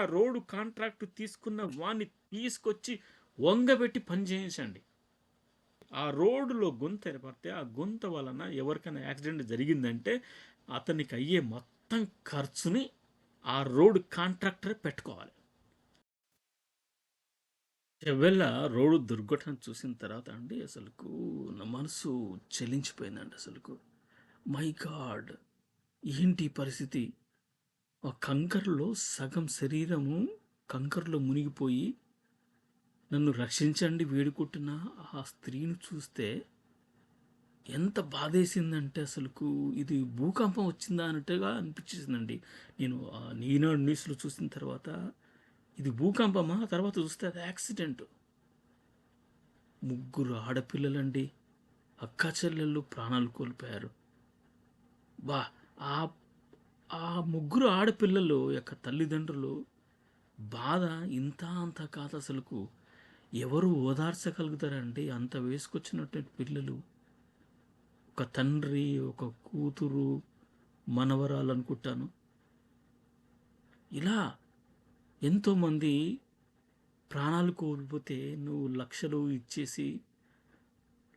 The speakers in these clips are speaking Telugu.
ఆ రోడ్డు కాంట్రాక్ట్ తీసుకున్న వాడిని తీసుకొచ్చి వంగబెట్టి పని చేయించండి. ఆ రోడ్డులో గుంత ఏర్పడితే ఆ గుంత వలన ఎవరికైనా యాక్సిడెంట్ జరిగిందంటే అతనికి అయ్యే మొత్తం ఖర్చుని ఆ రోడ్డు కాంట్రాక్టరే పెట్టుకోవాలి. ఒకవేళ రోడ్డు దుర్ఘటన చూసిన తర్వాత అండి అసలుకు నా మనసు చెలించిపోయిందండి. అసలుకు మై గాడ్, ఏంటి పరిస్థితి? ఆ కంకరలో సగం శరీరము కంకరలో మునిగిపోయి నన్ను రక్షించండి వేడుకుంటున్న ఆ స్త్రీని చూస్తే ఎంత బాధేసిందంటే అసలుకు ఇది భూకంపం వచ్చిందా అన్నట్టుగా అనిపించేసిందండి. నేను ఈనాడు న్యూస్లో చూసిన తర్వాత ఇది భూకంపమా, తర్వాత చూస్తే అది యాక్సిడెంట్. ముగ్గురు ఆడపిల్లలండి, అక్కా చెల్లెళ్ళు ప్రాణాలు కోల్పోయారు. బా ఆ ఆ ముగ్గురు ఆడపిల్లలు యొక్క తల్లిదండ్రులు బాధ ఇంత అంత కాదు అసలుకు. ఎవరు ఓదార్చగలుగుతారండి అంత వేసుకొచ్చినటువంటి పిల్లలు? ఒక తండ్రి, ఒక కూతురు, మనవరాలు అనుకుంటాను. ఇలా ఎంతోమంది ప్రాణాలు కోల్పోతే నువ్వు లక్షలు ఇచ్చేసి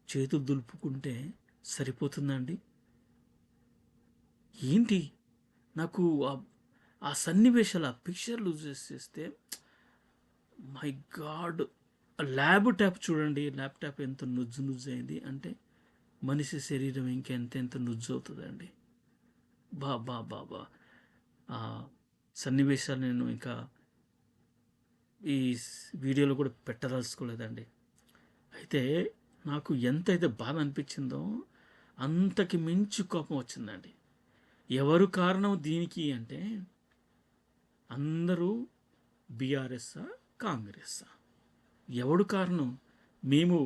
చేతులు దులుపుకుంటే సరిపోతుందండి? ఏంటి నాకు ఆ సన్నివేశాలు, ఆ పిక్చర్లు చేస్తే మై గాడ్. ల్యాప్టాప్ చూడండి, ల్యాప్టాప్ ఎంత నుజ్జు నుజ్జు అయింది అంటే మనిషి శరీరం ఇంకెంత నుజ్జు అవుతుందండి. బా బా బా బా ఆ సన్నివేశాలు నేను ఇంకా ఈ వీడియోలో కూడా పెట్టదలుచుకోలేదండి. అయితే నాకు ఎంతైతే బాధ అనిపించిందో అంతకి మించి కోపం వచ్చిందండి. ఎవరు కారణం దీనికి అంటే అందరూ బీఆర్ఎస్సా, కాంగ్రెస్సా? ఎవడు కారణం? మేము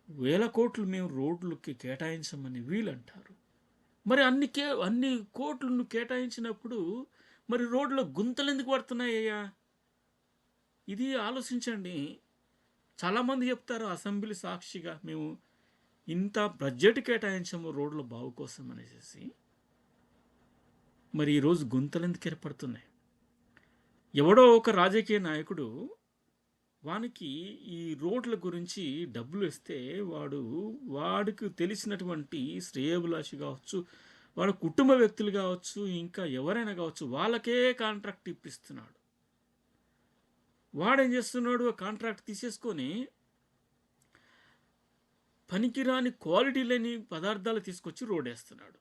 1000 కోట్లు మేము రోడ్లకి కేటాయించమని వీళ్ళు అంటారు. మరి అన్ని కోట్లు నువ్వు కేటాయించినప్పుడు మరి రోడ్లో గుంతలు ఎందుకు పడుతున్నాయ్యా? ఇది ఆలోచించండి. చాలామంది చెప్తారు అసెంబ్లీ సాక్షిగా మేము ఇంత బడ్జెట్ కేటాయించాము రోడ్ల బాగు కోసం అనేసి. మరి ఈరోజు గుంతలు ఎందుకు ఏర్పడుతున్నాయి? ఎవడో ఒక రాజకీయ నాయకుడు వానికి ఈ రోడ్ల గురించి డబ్బులు ఇస్తే వాడికి తెలిసినటువంటి శ్రేయోభిలాషి కావచ్చు, వాళ్ళ కుటుంబ వ్యక్తులు కావచ్చు, ఇంకా ఎవరైనా కావచ్చు, వాళ్ళకే కాంట్రాక్ట్ ఇప్పిస్తున్నాడు. వాడేం చేస్తున్నాడు? ఆ కాంట్రాక్ట్ తీసేసుకొని పనికిరాని క్వాలిటీ లేని పదార్థాలు తీసుకొచ్చి రోడ్ వేస్తున్నాడు.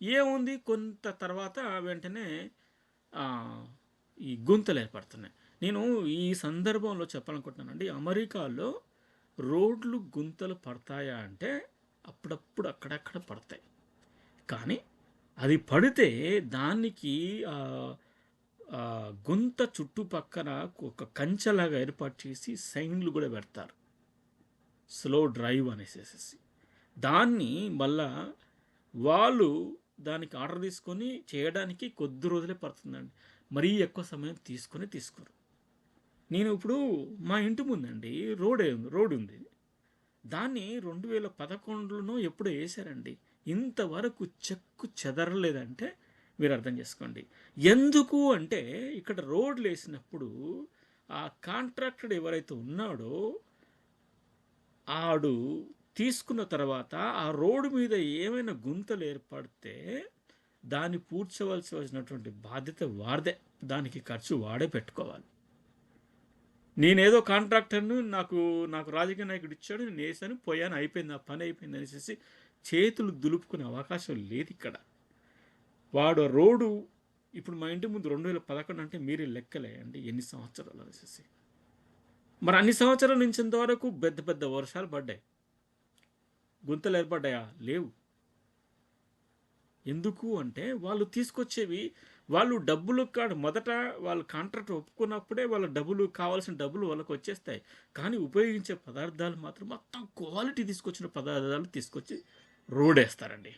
ఏముంది, కొంత తర్వాత వెంటనే ఈ గుంతలు ఏర్పడుతున్నాయి. నేను ఈ సందర్భంలో చెప్పాలనుకుంటున్నానండి, అమెరికాలో రోడ్లు గుంతలు పడతాయా అంటే అప్పుడప్పుడు అక్కడక్కడ పడతాయి. కానీ అది పడితే దానికి గుంత చుట్టుపక్కన ఒక కంచెలాగా ఏర్పాటు చేసి సైన్లు కూడా పెడతారు, స్లో డ్రైవ్ అనేసేసి. దాన్ని మళ్ళా వాళ్ళు దానికి ఆర్డర్ తీసుకొని చేయడానికి కొద్ది రోజులే పడుతుందండి. మరీ ఎక్కువ సమయం తీసుకోరు. నేను ఇప్పుడు మా ఇంటి ముందండి రోడ్ ఉంది. దాన్ని 2011లోనో ఎప్పుడో వేశారండి. ఇంతవరకు చెక్కు చెదరలేదంటే మీరు అర్థం చేసుకోండి. ఎందుకు అంటే ఇక్కడ రోడ్లు వేసినప్పుడు ఆ కాంట్రాక్టర్ ఎవరైతే ఉన్నాడో ఆడు తీసుకున్న తర్వాత ఆ రోడ్డు మీద ఏమైనా గుంతలు ఏర్పడితే దాన్ని పూడ్చవలసినటువంటి బాధ్యత వాడిదే. దానికి ఖర్చు వాడే పెట్టుకోవాలి. నేనేదో కాంట్రాక్టర్ను నాకు రాజకీయ నాయకుడు ఇచ్చాడు, నేను వేసాను, పోయాను, అయిపోయింది, ఆ పని అయిపోయింది అనేసి చేతులు దులుపుకునే అవకాశం లేదు ఇక్కడ. వాడు రోడ్డు ఇప్పుడు మా ఇంటి ముందు 2011 అంటే మీరే లెక్కలేయండి ఎన్ని సంవత్సరాలు అనేసి. మరి అన్ని సంవత్సరాల నుంచి ఇంతవరకు పెద్ద పెద్ద వర్షాలు పడ్డాయి, గుంతలు ఏర్పడ్డాయా? లేవు. ఎందుకు అంటే వాళ్ళు తీసుకొచ్చేవి వాళ్ళు డబ్బులు మొదట వాళ్ళు కాంట్రాక్ట్ ఒప్పుకున్నప్పుడే వాళ్ళ కావాల్సిన డబ్బులు వాళ్ళకి వచ్చేస్తాయి. కానీ ఉపయోగించే పదార్థాలు మాత్రం మొత్తం క్వాలిటీ తీసుకొచ్చిన పదార్థాలు తీసుకొచ్చి రోడ్ వేస్తారండి.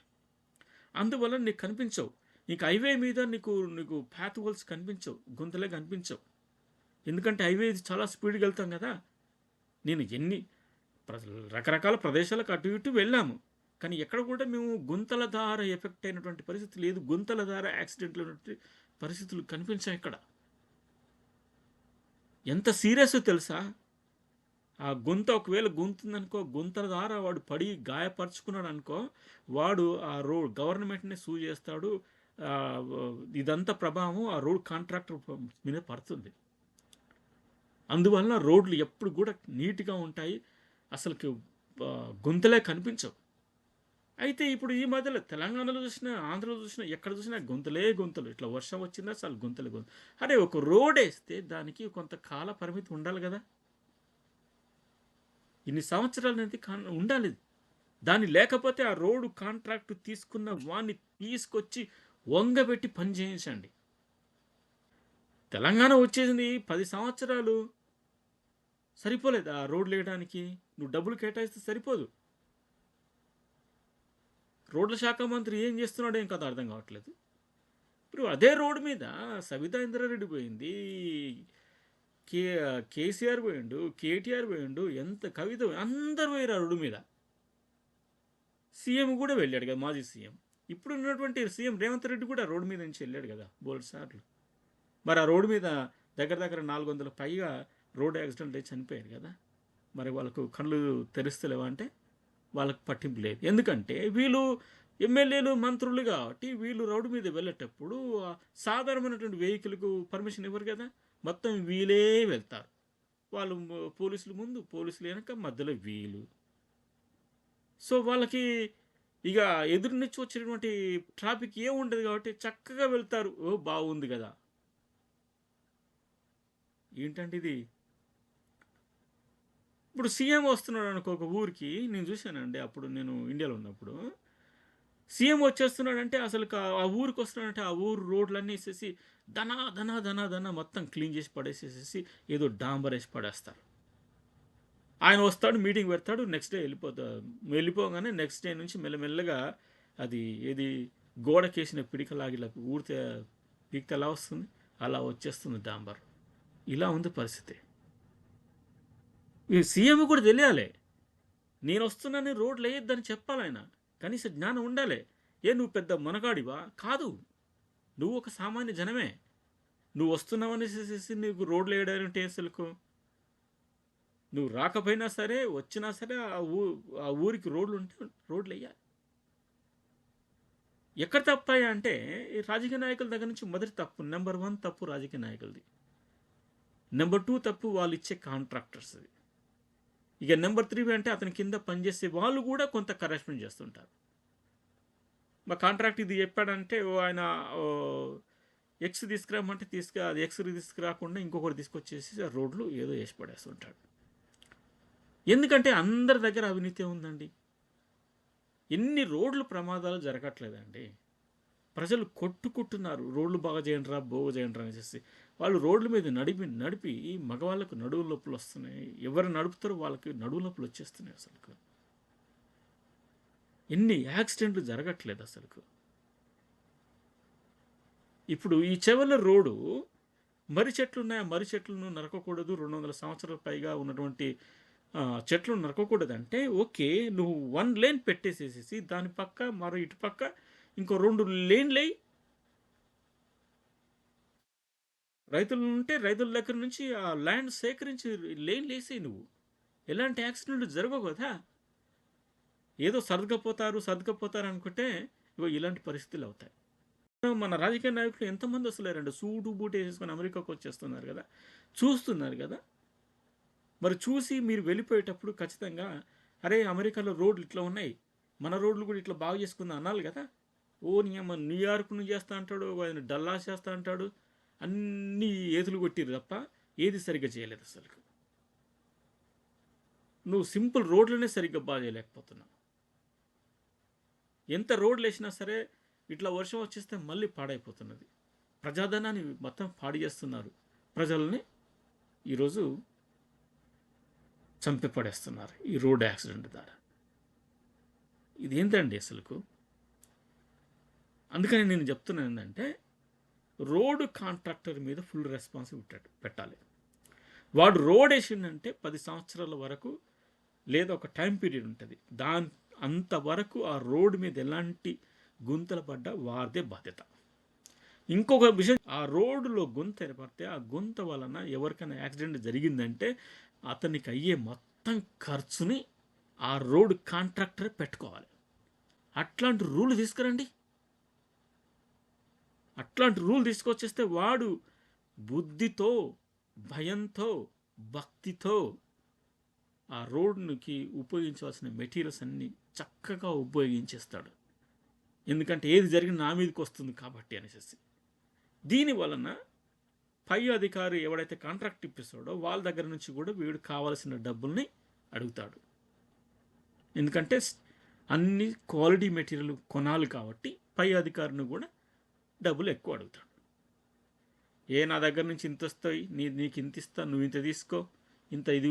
అందువల్ల నీకు కనిపించవు, నీకు హైవే మీద నీకు ప్యాత్ హోల్స్ కనిపించవు, గుంతలే కనిపించవు. ఎందుకంటే హైవే చాలా స్పీడ్గా వెళ్తాం కదా. నేను రకరకాల ప్రదేశాలకు అటు ఇటు వెళ్ళాము, కానీ ఎక్కడ కూడా మేము గుంతల ద్వారా ఎఫెక్ట్ అయినటువంటి పరిస్థితి లేదు, గుంతల ద్వారా యాక్సిడెంట్లు పరిస్థితులు కనిపించాయి ఇక్కడ. ఎంత సీరియస్ తెలుసా? ఆ గుంత ఒకవేళ గుంతుందనుకో, గుంతల ద్వారా వాడు పడి గాయపరుచుకున్నాడు అనుకో, వాడు ఆ గవర్నమెంట్‌ని సూ చేస్తాడు. ఇదంతా ప్రభావం ఆ రోడ్ కాంట్రాక్టర్ మీద పడుతుంది. అందువలన రోడ్లు ఎప్పుడు కూడా నీట్‌గా ఉంటాయి. అసలుకి గుంతలే కనిపించవు. అయితే ఇప్పుడు ఈ మధ్యలో తెలంగాణలో చూసినా, ఆంధ్రలో చూసినా, ఎక్కడ చూసినా గుంతలే గుంతలు. ఇట్లా వర్షం వచ్చిందా చాలు గుంతలే గుంతలు. అరే ఒక రోడేస్తే దానికి కొంత కాల పరిమితి ఉండాలి గదా! ఇన్ని సంవత్సరాలనేది ఉండాలి. దాన్ని లేకపోతే ఆ రోడ్డు కాంట్రాక్ట్ తీసుకున్న వాడిని తీసుకొచ్చి వంగబెట్టి పని చేయించండి. తెలంగాణ వచ్చేసింది 10 సంవత్సరాలు సరిపోలేదు ఆ రోడ్లు వేయడానికి. నువ్వు డబ్బులు కేటాయిస్తే సరిపోదు. రోడ్ల శాఖ మంత్రి ఏం చేస్తున్నాడో ఏం కథ అర్థం కావట్లేదు. ఇప్పుడు అదే రోడ్డు మీద సబితా ఇంద్రారెడ్డి పోయింది, కే కేసీఆర్ పోయిండు, కేటీఆర్ పోయిండు, ఎంత కవిత అందరు పోయారు ఆ రోడ్డు మీద. సీఎం కూడా వెళ్ళాడు కదా, మాజీ సీఎం. ఇప్పుడు ఉన్నటువంటి సీఎం రేవంత్ రెడ్డి కూడా రోడ్డు మీద నుంచి వెళ్ళాడు కదా బోల్డ్ సార్లు. మరి ఆ రోడ్డు మీద దగ్గర దగ్గర 400 పైగా రోడ్ యాక్సిడెంట్ అయి చనిపోయారు కదా. మరి వాళ్ళకు కళ్ళు తెరుస్తలేవా అంటే వాళ్ళకు పట్టింపు లేదు. ఎందుకంటే వీళ్ళు ఎమ్మెల్యేలు మంత్రులు కాబట్టి వీళ్ళు రోడ్డు మీద వెళ్ళేటప్పుడు సాధారణమైనటువంటి వెహికల్కు పర్మిషన్ ఇవ్వరు కదా. మొత్తం వీళ్ళే వెళ్తారు. వాళ్ళు పోలీసులు ముందు, పోలీసులు వెనక, మధ్యలో వీళ్ళు. సో వాళ్ళకి ఇక ఎదురు నుంచి వచ్చేటువంటి ట్రాఫిక్ ఏముండదు కాబట్టి చక్కగా వెళ్తారు. ఓ బాగుంది కదా. ఏంటంటే ఇది ఇప్పుడు సీఎం వస్తున్నాడు అనుకో ఒక ఊరికి. నేను చూశానండి అప్పుడు నేను ఇండియాలో ఉన్నప్పుడు. సీఎం వచ్చేస్తున్నాడంటే అసలు ఆ ఊరికి వస్తున్నాడంటే ఆ ఊరు రోడ్లన్నీ వేసేసి ధనా ధనా ధనా ధనా మొత్తం క్లీన్ చేసి పడేసేసేసి ఏదో డాంబర్ వేసి పడేస్తారు. ఆయన వస్తాడు, మీటింగ్ పెడతాడు, నెక్స్ట్ డే వెళ్ళిపోగానే నెక్స్ట్ డే నుంచి మెల్లమెల్లగా అది ఏది గోడకేసిన పిడికలాగిలా ఊరితే పీకితే ఎలా వస్తుంది అలా వచ్చేస్తుంది డాంబర్. ఇలా ఉంది పరిస్థితి. ఈ సీఎం కూడా తెలియాలి, నేను వస్తున్నాను రోడ్లు వేయొద్దని చెప్పాలి. ఆయన కనీస జ్ఞానం ఉండాలి. నువ్వు పెద్ద మనగాడివా? కాదు, నువ్వు ఒక సామాన్య జనమే. నువ్వు వస్తున్నావనేసి నీకు రోడ్లు వేయడానికి అసలుకు నువ్వు రాకపోయినా సరే, వచ్చినా సరే ఆ ఊరికి రోడ్లు ఉంటే రోడ్లు వేయాలి. ఎక్కడ తప్పాయా అంటే ఈ రాజకీయ నాయకుల దగ్గర నుంచి మొదటి తప్పు, నెంబర్ 1 తప్పు రాజకీయ నాయకులది. నెంబర్ 2 తప్పు వాళ్ళు ఇచ్చే కాంట్రాక్టర్స్ది. ఇక నెంబర్ 3 అంటే అతని కింద పనిచేసే వాళ్ళు కూడా కొంత కరెస్పాండ్ చేస్తుంటారు. మా కాంట్రాక్ట్ ఇది చెప్పాడంటే ఆయన ఎక్స్ తీసుకురామంటే అది ఎక్స్ తీసుకురాకుండా ఇంకొకటి తీసుకొచ్చేసి ఆ రోడ్లు ఏదో వేసి పడేస్తుంటాడు. ఎందుకంటే అందరి దగ్గర అవినీతి ఉందండి. ఎన్ని రోడ్లు ప్రమాదాలు జరగట్లేదండి. ప్రజలు కొట్టుకుంటున్నారు, రోడ్లు బాగా చేయండి రా, బాగు చేయండి రా అనేసి. వాళ్ళు రోడ్ల మీద నడిపి మగవాళ్ళకు నడువు నొప్పులు వస్తున్నాయి. ఎవరు నడుపుతారో వాళ్ళకి నడువు నొప్పులు వచ్చేస్తున్నాయి. అసలు ఎన్ని యాక్సిడెంట్లు జరగట్లేదు అసలు. ఇప్పుడు ఈ చెవల రోడ్డు మర్రి చెట్లు ఉన్నాయి, ఆ మర్రి చెట్లను నరకకూడదు, 200 సంవత్సరాల పైగా ఉన్నటువంటి చెట్లు నరకకూడదంటే ఓకే, నువ్వు 1 లేన్ పెట్టేసేసి దాని పక్క మరో ఇటు పక్క ఇంకో 2 లేన్లు వేయి. రైతులు ఉంటే రైతుల దగ్గర నుంచి ఆ ల్యాండ్ సేకరించి లేన్లు వేసేయి. నువ్వు ఎలాంటి యాక్సిడెంట్లు జరగవు కదా. ఏదో సర్దుకపోతారు అనుకుంటే ఇలాంటి పరిస్థితులు అవుతాయి. మన రాజకీయ నాయకులు ఎంతమంది వస్తలేరండి, సూటు బూటు వేసేసుకొని అమెరికాకు వచ్చేస్తున్నారు కదా, చూస్తున్నారు కదా. మరి చూసి మీరు వెళ్ళిపోయేటప్పుడు ఖచ్చితంగా అరే అమెరికాలో రోడ్లు ఇట్లా ఉన్నాయి, మన రోడ్లు కూడా ఇట్లా బాగు చేసుకుందాం అనాలి కదా. న్యూయార్క్ నుంచి చేస్తా అంటాడు, ఆయన డల్లాస్ చేస్తా అంటాడు, అన్నీ ఏతులు కొట్టిరు తప్ప ఏది సరిగ్గా చేయలేదు అసలు. నువ్వు సింపుల్ రోడ్లనే సరిగ్గా బాగా చేయలేకపోతున్నావు. ఎంత రోడ్లు వేసినా సరే ఇట్లా వర్షం వచ్చేస్తే మళ్ళీ పాడైపోతున్నది. ప్రజాధనాన్ని మొత్తం పాడు చేస్తున్నారు, ప్రజల్ని ఈరోజు చంపి పడేస్తున్నారు ఈ రోడ్ యాక్సిడెంట్ ద్వారా. ఇదేంటండి అసలుకు. అందుకని నేను చెప్తున్నాను ఏంటంటే రోడ్డు కాంట్రాక్టర్ మీద ఫుల్ రెస్పాన్సిబిలిటీ పెట్టాలి. వాడు రోడ్ వేసిందంటే 10 సంవత్సరాల వరకు లేదా ఒక టైం పీరియడ్ ఉంటుంది, అంతవరకు ఆ రోడ్డు మీద ఎలాంటి గుంతలు పడ్డా వారిదే బాధ్యత. ఇంకొక విషయం, ఆ రోడ్డులో గుంత ఏర్పడితే ఆ గుంత వలన ఎవరికైనా యాక్సిడెంట్ జరిగిందంటే అతనికి అయ్యే మొత్తం ఖర్చుని ఆ రోడ్ కాంట్రాక్టరే పెట్టుకోవాలి. అట్లాంటి రూల్ తీసుకురండి. అట్లాంటి రూల్ తీసుకొచ్చేస్తే వాడు బుద్ధితో, భయంతో, భక్తితో ఆ రోడ్డుకి ఉపయోగించవలసిన మెటీరియల్స్ అన్నీ చక్కగా ఉపయోగించేస్తాడు. ఎందుకంటే ఏది జరిగిన నా మీదకి వస్తుంది కాబట్టి అనేసి. దీని వలన పై అధికారి ఎవడైతే కాంట్రాక్ట్ ఇప్పిస్తాడో వాళ్ళ దగ్గర నుంచి కూడా వీడు కావాల్సిన డబ్బుల్ని అడుగుతాడు. ఎందుకంటే అన్ని క్వాలిటీ మెటీరియల్ కొనాలి కాబట్టి పై అధికారిని కూడా డబ్బులు ఎక్కువ అడుగుతాడు. నా దగ్గర నుంచి ఇంత వస్తాయి, నీకు ఇంత ఇస్తా, నువ్వు ఇంత తీసుకో, ఇంత ఇది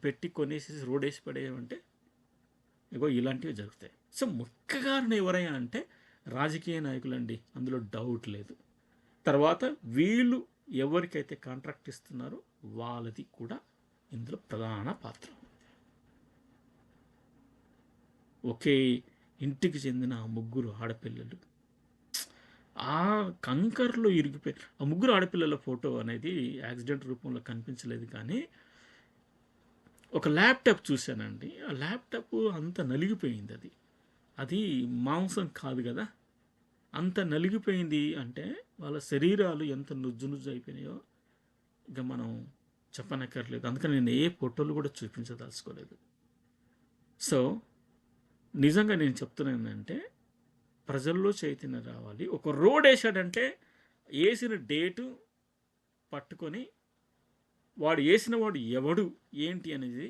పెట్టి కొనేసి రోడ్ వేసి పడేయమంటే ఇగో ఇలాంటివి జరుగుతాయి. సో ముఖ్యకారణం ఎవరైనా అంటే రాజకీయ నాయకులండి, అందులో డౌట్ లేదు. తర్వాత వీళ్ళు ఎవరికైతే కాంట్రాక్ట్ ఇస్తున్నారో వాళ్ళది కూడా ఇందులో ప్రధాన పాత్ర. ఒకే ఇంటికి చెందిన ముగ్గురు ఆడపిల్లలు ఆ కంకర్లో ఇరిగిపోయి, ఆ ముగ్గురు ఆడపిల్లల ఫోటో అనేది యాక్సిడెంట్ రూపంలో కనిపించలేదు, కానీ ఒక ల్యాప్టాప్ చూశానండి. ఆ ల్యాప్టాప్ అంత నలిగిపోయింది. అది మాంసం కాదు కదా, అంత నలిగిపోయింది. అంటే వాళ్ళ శరీరాలు ఎంత నుజ్జు నుజ్జు అయిపోయినాయో ఇక మనం చెప్పనక్కర్లేదు. అందుకని నేను ఏ ఫోటోలు కూడా చూపించదలుచుకోలేదు. సో నిజంగా నేను చెప్తున్నానంటే ప్రజల్లో చైతన్యం రావాలి. ఒక రోడ్ వేసాడంటే వేసిన డేటు పట్టుకొని వాడు ఎవడు ఏంటి అనేది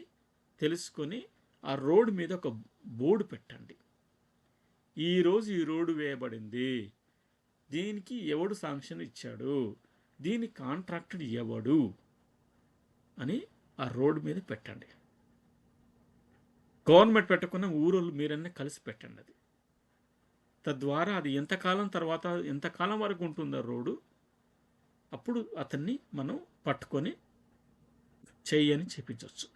తెలుసుకొని ఆ రోడ్డు మీద ఒక బోర్డు పెట్టండి. ఈరోజు ఈ రోడ్డు వేయబడింది, దీనికి ఎవడు శాంక్షన్ ఇచ్చాడు, దీని కాంట్రాక్టర్ ఎవడు అని ఆ రోడ్డు మీద పెట్టండి. గవర్నమెంట్ పెట్టకుండా ఊరోళ్ళు మీరన్నీ కలిసి పెట్టండి. అది తద్వారా అది ఎంతకాలం వరకు ఉంటుందో రోడ్డు, అప్పుడు అతన్ని మనం పట్టుకొని చెయ్యని చెప్పించవచ్చు.